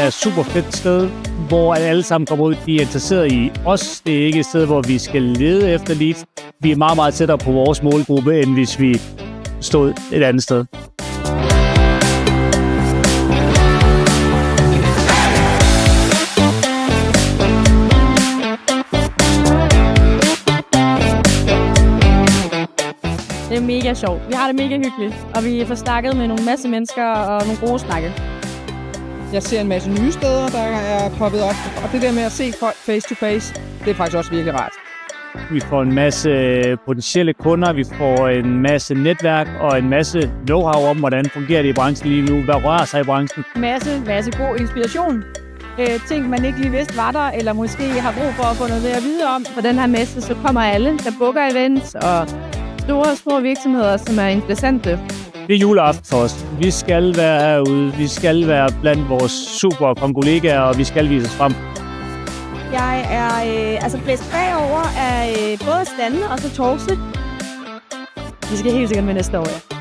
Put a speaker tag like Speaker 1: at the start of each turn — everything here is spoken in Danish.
Speaker 1: er et super fedt sted, hvor alle sammen kommer ud. De er interesseret i os. Det er ikke et sted, hvor vi skal lede efter leads. Vi er meget, meget tættere på vores målgruppe, end hvis vi stod et andet sted.
Speaker 2: Det er mega sjovt. Vi har det mega hyggeligt, og vi får snakket med nogle masse mennesker og nogle gode snakke.
Speaker 3: Jeg ser en masse nye steder, der er poppet op, og det der med at se folk face to face, det er faktisk også virkelig rart.
Speaker 1: Vi får en masse potentielle kunder, vi får en masse netværk og en masse know-how om, hvordan fungerer det i branchen lige nu, hvad rører sig i branchen.
Speaker 2: Masse god inspiration. Ting, man ikke lige vidste var der, eller måske har brug for at få noget mere at vide om. På den her messe, så kommer alle, der booker events og store og små virksomheder, som er interessante.
Speaker 1: Det er juleaften for os. Vi skal være herude, vi skal være blandt vores super kollegaer, og vi skal vise os frem.
Speaker 2: Jeg er blæst bagover af både stande og så Torse. Vi skal helt sikkert med næste år, ja.